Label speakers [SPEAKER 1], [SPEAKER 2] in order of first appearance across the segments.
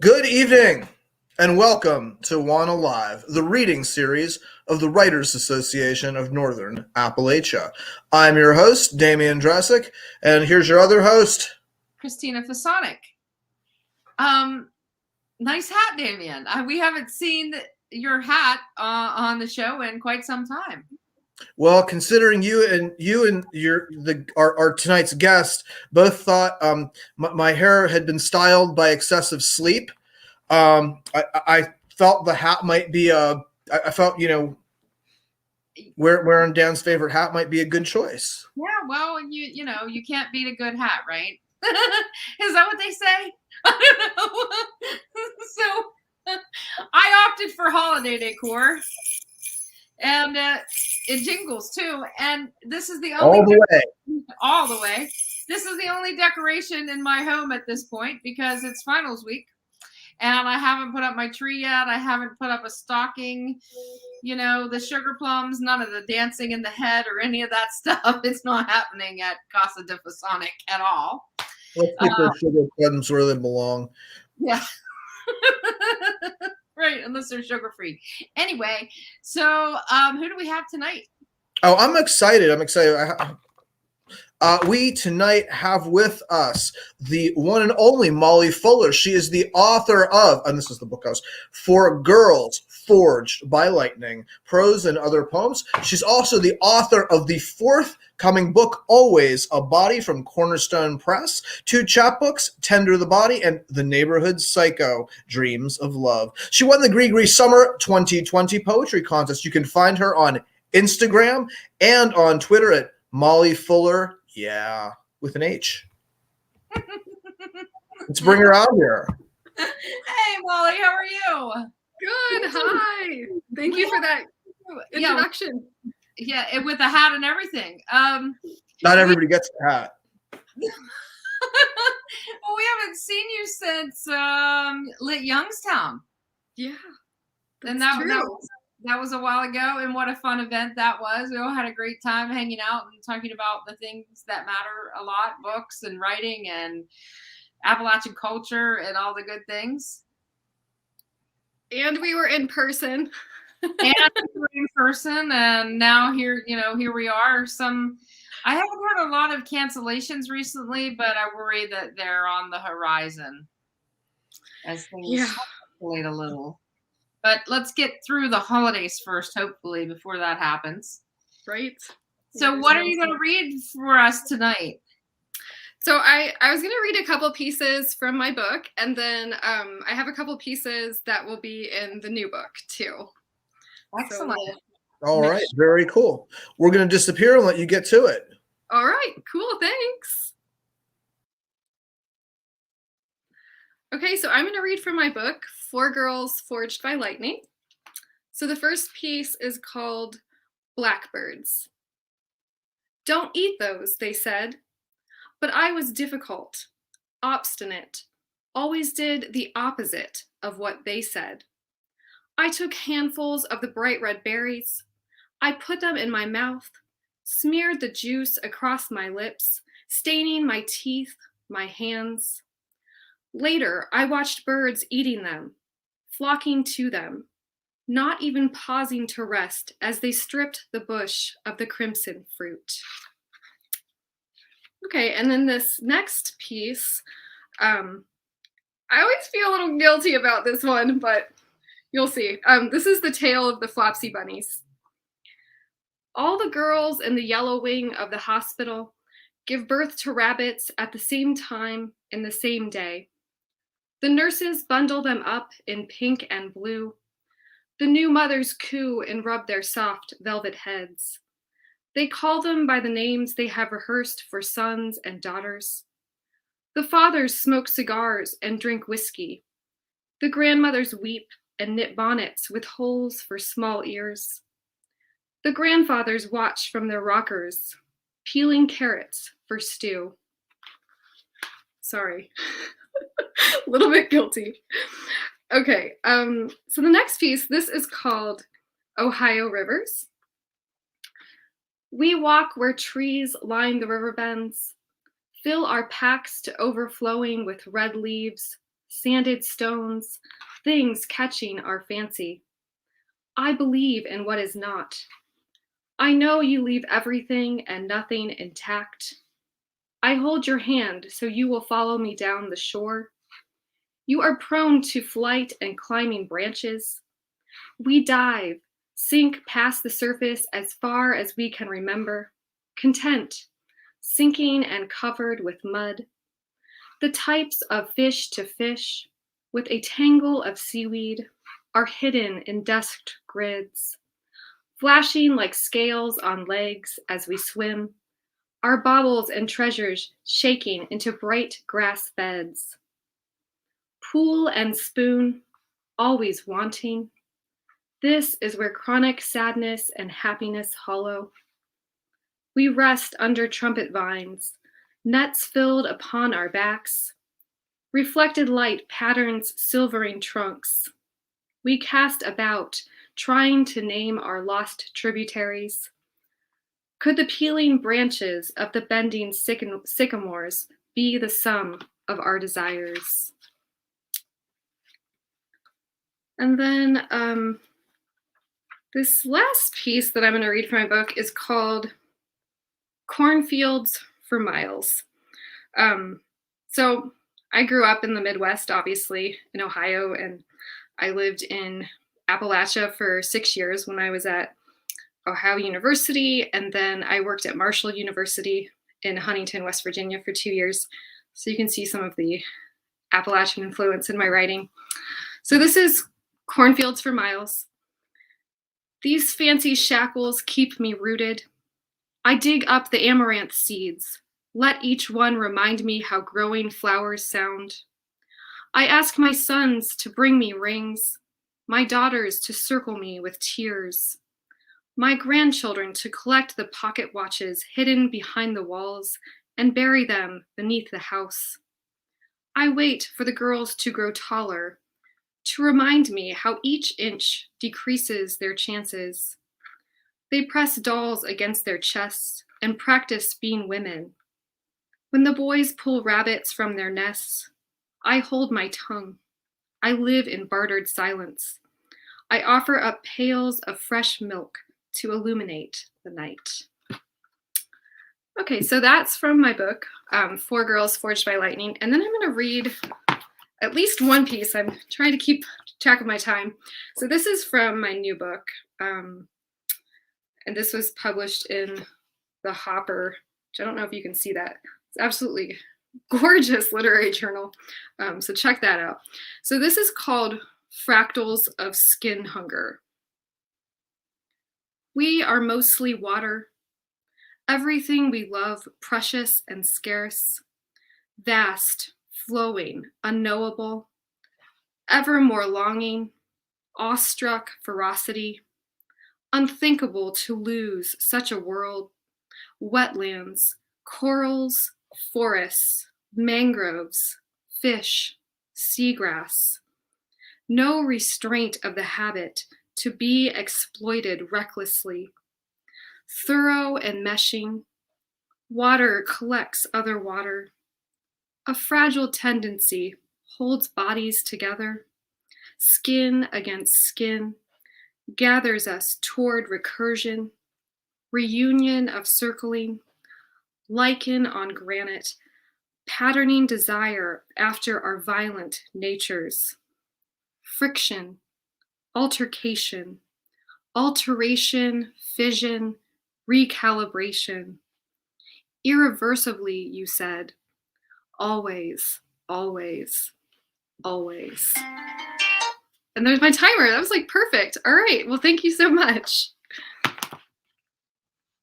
[SPEAKER 1] Good evening, and welcome to WANA Live, the reading series of the Writers Association of Northern Appalachia. I'm your host, Damian Dresick, and here's your other host,
[SPEAKER 2] Christina Fasonic. Nice hat, Damian. We haven't seen your hat on the show in quite some time.
[SPEAKER 1] Well, considering you and our tonight's guest both thought my hair had been styled by excessive sleep, I felt the hat might be I felt wearing Dan's favorite hat might be a good choice.
[SPEAKER 2] Yeah, well, you can't beat a good hat, right? Is that what they say? I don't know. So I opted for holiday decor, and it jingles too. And this is the only all the way. This is the only decoration in my home at this point because it's finals week. And I haven't put up my tree yet. I haven't put up a stocking. The sugar plums, none of the dancing in the head or any of that stuff. It's not happening at Casa de Fasonic at all.
[SPEAKER 1] Let's keep those sugar plums where they belong.
[SPEAKER 2] Yeah. Right, unless they're sugar-free. Anyway, so who do we have tonight?
[SPEAKER 1] Oh, I'm excited. We tonight have with us the one and only Molly Fuller. She is the author of, and this is the book house, For Girls Forged by Lightning, Prose and Other Poems. She's also the author of the forthcoming book, Always a Body, from Cornerstone Press, 2 chapbooks, Tender the Body and The Neighborhood Psycho, Dreams of Love. She won the Grigri Summer 2020 Poetry Contest. You can find her on Instagram and on Twitter at Molly Fuller. Yeah, with an H. Let's bring her out here.
[SPEAKER 2] Hey, Molly, how are you?
[SPEAKER 3] Good. Hi. Thank you for that introduction.
[SPEAKER 2] Yeah, with a hat and everything.
[SPEAKER 1] Not everybody gets a hat.
[SPEAKER 2] Well, we haven't seen you since Lit Youngstown.
[SPEAKER 3] Yeah,
[SPEAKER 2] and that was a while ago, and what a fun event that was. We all had a great time hanging out and talking about the things that matter a lot, books and writing and Appalachian culture and all the good things.
[SPEAKER 3] And we were in person.
[SPEAKER 2] And now here we are. I haven't heard a lot of cancellations recently, but I worry that they're on the horizon as things escalate a little. But let's get through the holidays first, hopefully, before that happens.
[SPEAKER 3] Right.
[SPEAKER 2] So what are you going to read for us tonight?
[SPEAKER 3] So I was going to read a couple pieces from my book, and then I have a couple pieces that will be in the new book, too.
[SPEAKER 2] Excellent.
[SPEAKER 1] All right. Very cool. We're going to disappear and let you get to it.
[SPEAKER 3] All right. Cool. Thanks. Okay, so I'm going to read from my book, For Girls Forged by Lightning. So the first piece is called Blackbirds. Don't eat those, they said. But I was difficult, obstinate, always did the opposite of what they said. I took handfuls of the bright red berries. I put them in my mouth, smeared the juice across my lips, staining my teeth, my hands. Later, I watched birds eating them, flocking to them, not even pausing to rest as they stripped the bush of the crimson fruit. Okay, and then this next piece, I always feel a little guilty about this one, but you'll see. This is the tale of the Flopsy Bunnies. All the girls in the yellow wing of the hospital give birth to rabbits at the same time in the same day. The nurses bundle them up in pink and blue. The new mothers coo and rub their soft velvet heads. They call them by the names they have rehearsed for sons and daughters. The fathers smoke cigars and drink whiskey. The grandmothers weep and knit bonnets with holes for small ears. The grandfathers watch from their rockers, peeling carrots for stew. Sorry. A little bit guilty. Okay, so the next piece, this is called Ohio Rivers. We walk where trees line the river bends, fill our packs to overflowing with red leaves, sanded stones, things catching our fancy. I believe in what is not. I know you leave everything and nothing intact. I hold your hand so you will follow me down the shore. You are prone to flight and climbing branches. We dive, sink past the surface as far as we can remember, content, sinking and covered with mud. The types of fish to fish, with a tangle of seaweed, are hidden in desked grids, flashing like scales on legs as we swim, our baubles and treasures shaking into bright grass beds. Pool and spoon, always wanting. This is where chronic sadness and happiness hollow. We rest under trumpet vines, nets filled upon our backs. Reflected light patterns silvering trunks. We cast about, trying to name our lost tributaries. Could the peeling branches of the bending sycamores be the sum of our desires? And then this last piece that I'm going to read from my book is called Cornfields for Miles. So I grew up in the Midwest, obviously, in Ohio, and I lived in Appalachia for 6 years when I was at Ohio University, and then I worked at Marshall University in Huntington, West Virginia for 2 years. So you can see some of the Appalachian influence in my writing. So this is Cornfields for Miles. These fancy shackles keep me rooted. I dig up the amaranth seeds. Let each one remind me how growing flowers sound. I ask my sons to bring me rings, my daughters to circle me with tears, my grandchildren to collect the pocket watches hidden behind the walls and bury them beneath the house. I wait for the girls to grow taller, to remind me how each inch decreases their chances. They press dolls against their chests and practice being women. When the boys pull rabbits from their nests, I hold my tongue. I live in bartered silence. I offer up pails of fresh milk to illuminate the night. Okay, so that's from my book, Four Girls Forged by Lightning. And then I'm going to read at least one piece. I'm trying to keep track of my time. So this is from my new book. And this was published in the Hopper, which I don't know if you can see that. It's absolutely gorgeous literary journal. So check that out. So this is called Fractals of Skin Hunger. We are mostly water. Everything we love, precious and scarce. Vast, flowing, unknowable. Ever more longing, awestruck ferocity. Unthinkable to lose such a world. Wetlands, corals, forests, mangroves, fish, seagrass. No restraint of the habit to be exploited recklessly. Thorough and meshing, water collects other water. A fragile tendency holds bodies together. Skin against skin gathers us toward recursion, reunion of circling, lichen on granite, patterning desire after our violent natures. Friction, altercation, alteration, fission, recalibration. Irreversibly, you said, always, always, always. And there's my timer. That was like perfect. All right. Well, thank you so much.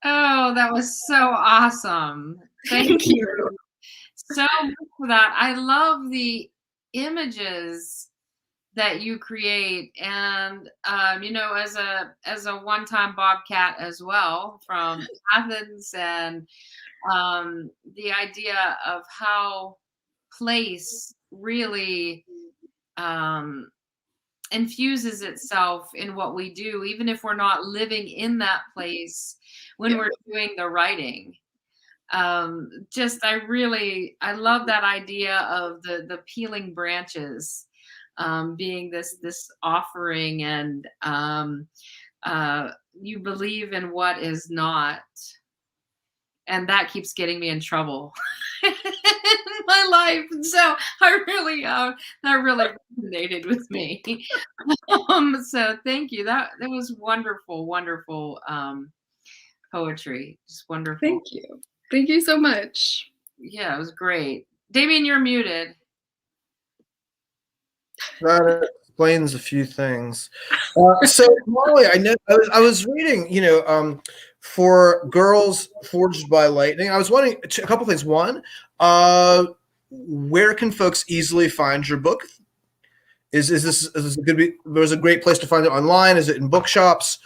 [SPEAKER 2] Oh, that was so awesome.
[SPEAKER 3] Thank you.
[SPEAKER 2] So much for that. I love the images that you create, and as a one-time Bobcat as well from Athens, and the idea of how place really infuses itself in what we do, even if we're not living in that place when we're doing the writing. Just I love that idea of the peeling branches being this offering, and you believe in what is not, and that keeps getting me in trouble in my life. And so that really resonated with me. So thank you. That was wonderful, wonderful poetry. Just wonderful.
[SPEAKER 3] Thank you. Thank you so much.
[SPEAKER 2] Yeah, it was great. Damien, you're muted.
[SPEAKER 1] That explains a few things. So Molly, I know I was reading, for Girls Forged by Lightning. I was wondering a couple things. One, where can folks easily find your book? Is this going to be? There's a great place to find it online. Is it in bookshops?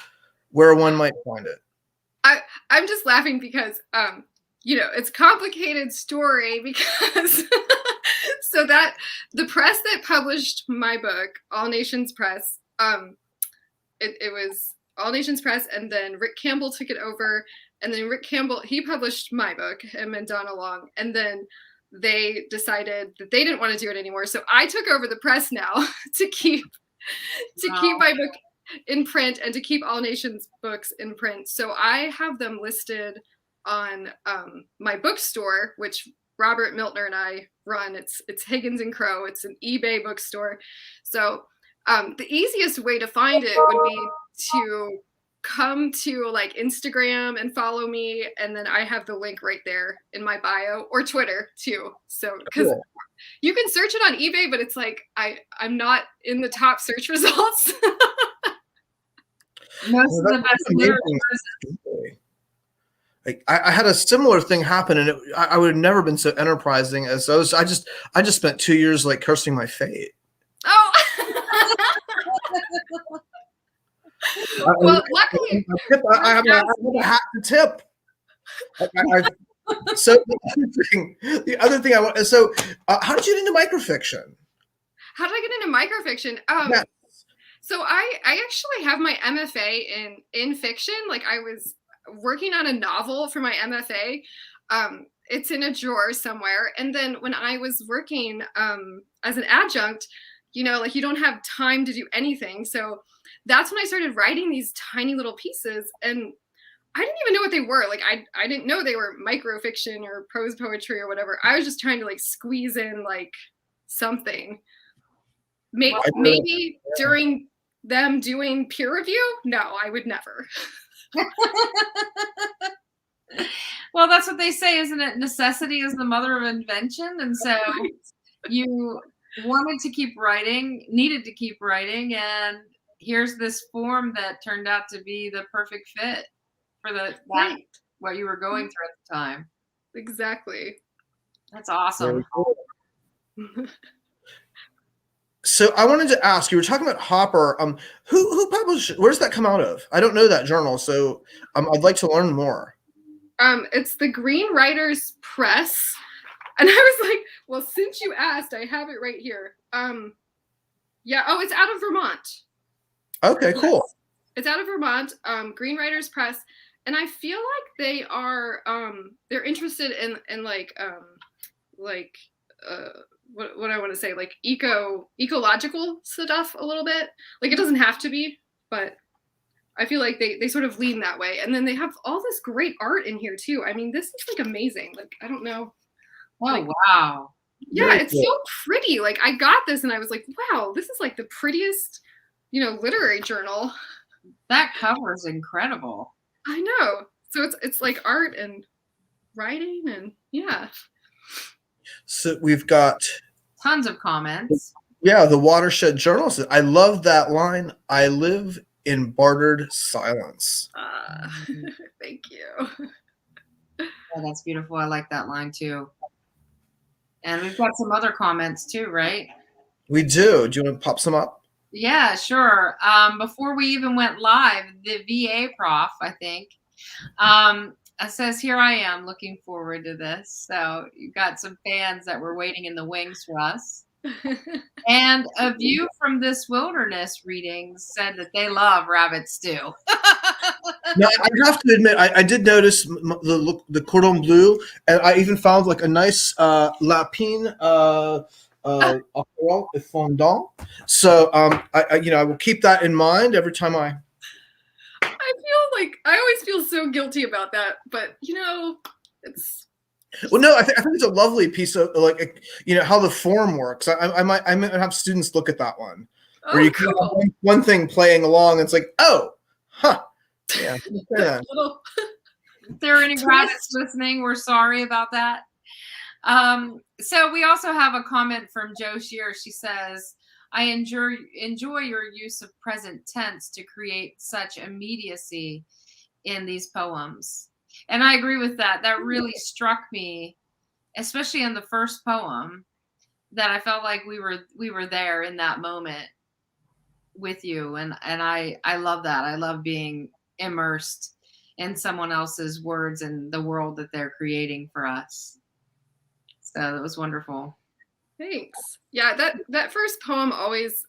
[SPEAKER 1] Where one might find it?
[SPEAKER 3] I'm just laughing because it's a complicated story because so that the press that published my book, All Nations Press, it was All Nations Press, and then Rick Campbell took it over, and then Rick Campbell, he published my book, him and Donna Long, and then they decided that they didn't want to do it anymore. So I took over the press now to keep my book in print and to keep All Nations books in print. So I have them listed on my bookstore, which Robert Miltner and I run. It's Higgins and Crow. It's an eBay bookstore. So the easiest way to find it would be to come to like Instagram and follow me, and then I have the link right there in my bio, or Twitter too. So because you can search it on eBay, but it's like I'm not in the top search results.
[SPEAKER 2] Most of the best literatures.
[SPEAKER 1] I had a similar thing happen, and I would have never been so enterprising as those. I just spent 2 years like cursing my fate.
[SPEAKER 3] Oh. Well, luckily,
[SPEAKER 1] I have a hat to tip. So the other thing I want. So, how did you get into microfiction?
[SPEAKER 3] How did I get into microfiction?
[SPEAKER 1] Yes.
[SPEAKER 3] So I actually have my MFA in fiction. Like I was working on a novel for my MFA. It's in a drawer somewhere. And then when I was working as an adjunct, like you don't have time to do anything. So that's when I started writing these tiny little pieces, and I didn't even know what they were. Like I didn't know they were microfiction or prose poetry or whatever. I was just trying to like squeeze in like something. Maybe during them doing peer review? No, I would never.
[SPEAKER 2] Well, that's what they say, isn't it? Necessity is the mother of invention. And so you wanted to keep writing, needed to keep writing, and here's this form that turned out to be the perfect fit for what you were going through at the time.
[SPEAKER 3] Exactly.
[SPEAKER 2] That's awesome.
[SPEAKER 1] So I wanted to ask, you were talking about Hopper. Who published? Where does that come out of? I don't know that journal, so I'd like to learn more.
[SPEAKER 3] It's the Green Writers Press, and I was like, well, since you asked, I have it right here. Yeah. Oh, it's out of Vermont.
[SPEAKER 1] Okay, cool.
[SPEAKER 3] It's out of Vermont. Green Writers Press, and I feel like they are they're interested in like what I want to say, like ecological stuff a little bit. Like it doesn't have to be, but I feel like they sort of lean that way. And then they have all this great art in here too. I mean, this is like amazing. Like I don't know.
[SPEAKER 2] Oh,
[SPEAKER 3] like,
[SPEAKER 2] wow.
[SPEAKER 3] Yeah, it's so pretty. Like I got this and I was like, wow, this is like the prettiest, literary journal.
[SPEAKER 2] That cover is incredible.
[SPEAKER 3] I know. So it's like art and writing, and yeah.
[SPEAKER 1] So we've got
[SPEAKER 2] tons of comments.
[SPEAKER 1] Yeah, the Watershed Journal says, I love that line. I live in bartered silence.
[SPEAKER 3] Thank you.
[SPEAKER 2] Oh, that's beautiful. I like that line too. And we've got some other comments too, right?
[SPEAKER 1] We do. Do you want to pop some up?
[SPEAKER 2] Yeah, sure. Before we even went live, the VA prof, I think, says, here I am looking forward to this. So you got some fans that were waiting in the wings for us. And a view from this wilderness reading said that they love rabbit stew.
[SPEAKER 1] Now, I have to admit, I did notice the cordon bleu, and I even found like a nice lapine apéro et fondant. So I will keep that in mind every time I.
[SPEAKER 3] I feel like I always feel so guilty about that, but it's.
[SPEAKER 1] Well, no, I think it's a lovely piece of like how the form works. I might have students look at that one where you can have one thing playing along, and it's like, oh, huh, yeah.
[SPEAKER 3] Little
[SPEAKER 2] If there are any rabbits listening, we're sorry about that. So we also have a comment from Joe Shear. She says, I enjoy your use of present tense to create such immediacy in these poems. And I agree with that. That really struck me, especially in the first poem, that I felt like we were there in that moment with you. And I love that. I love being immersed in someone else's words and the world that they're creating for us. So that was wonderful.
[SPEAKER 3] Thanks. Yeah, that first poem always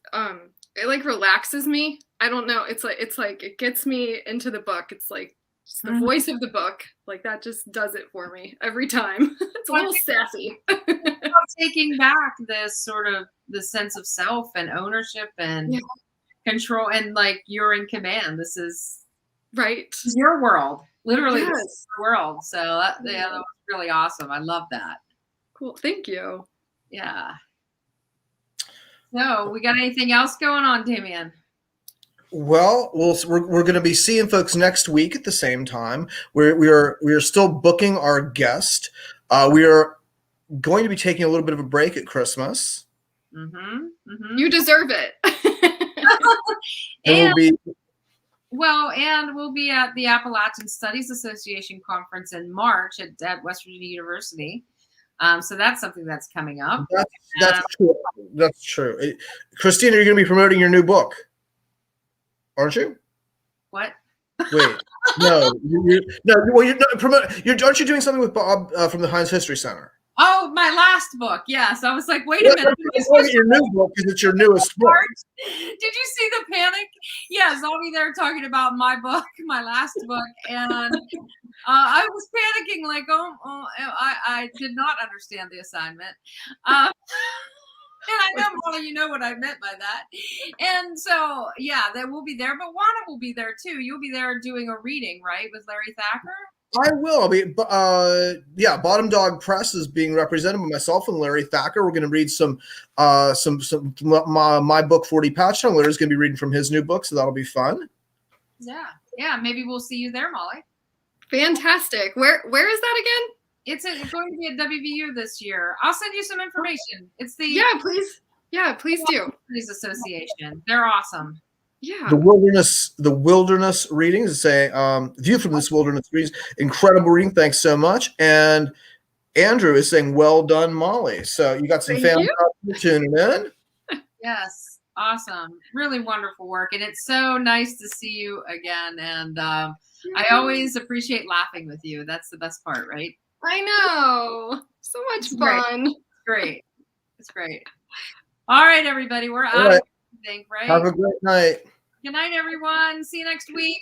[SPEAKER 3] it like relaxes me. I don't know. It's like it gets me into the book. It's like just the voice of the book. Like that just does it for me every time. It's a little sassy.
[SPEAKER 2] Taking back this sort of the sense of self and ownership and control, and like you're in command. This is your world, literally this is your world. So that was really awesome. I love that.
[SPEAKER 3] Cool. Thank you.
[SPEAKER 2] Yeah. So we got anything else going on, Damien?
[SPEAKER 1] Well, we're going to be seeing folks next week at the same time. We are still booking our guest. We are going to be taking a little bit of a break at Christmas.
[SPEAKER 3] You deserve it.
[SPEAKER 2] And we'll be at the Appalachian Studies Association conference in March at West Virginia University. So that's something that's coming up.
[SPEAKER 1] That's true. That's true. Christina, you're going to be promoting your new book, aren't you?
[SPEAKER 2] What?
[SPEAKER 1] Wait, no. Well, you're not promoting. Aren't you doing something with Bob from the Heinz History Center?
[SPEAKER 2] Oh, my last book. Yes. I was like, wait a minute.
[SPEAKER 1] It's your new book because it's your newest book.
[SPEAKER 2] Did you see the panic? Yes, I'll be there talking about my book, my last book. And I was panicking like, I did not understand the assignment. And I know, Molly, you know what I meant by that. And so, yeah, that will be there. But WANA will be there, too. You'll be there doing a reading, right, with Larry Thacker?
[SPEAKER 1] I will. Bottom Dog Press is being represented by myself and Larry Thacker. We're going to read some my book 40 Patch Tongue. Larry's going to be reading from his new book, so that'll be fun.
[SPEAKER 2] Yeah. Maybe we'll see you there, Molly.
[SPEAKER 3] Fantastic. Where is that again?
[SPEAKER 2] It's going to be at WVU this year. I'll send you some information. It's the
[SPEAKER 3] please do.
[SPEAKER 2] Association. They're awesome.
[SPEAKER 3] Yeah.
[SPEAKER 1] The wilderness readings say view from this wilderness readings, incredible reading. Thanks so much. And Andrew is saying, well done, Molly. So you got some fans tuning in.
[SPEAKER 2] Yes, awesome, really wonderful work, and it's so nice to see you again. And I always appreciate laughing with you. That's the best part, right?
[SPEAKER 3] I know, so much fun.
[SPEAKER 2] It's great. All right, everybody, we're out. I think, right?
[SPEAKER 1] Have a great night.
[SPEAKER 2] Good night, everyone. See you next week.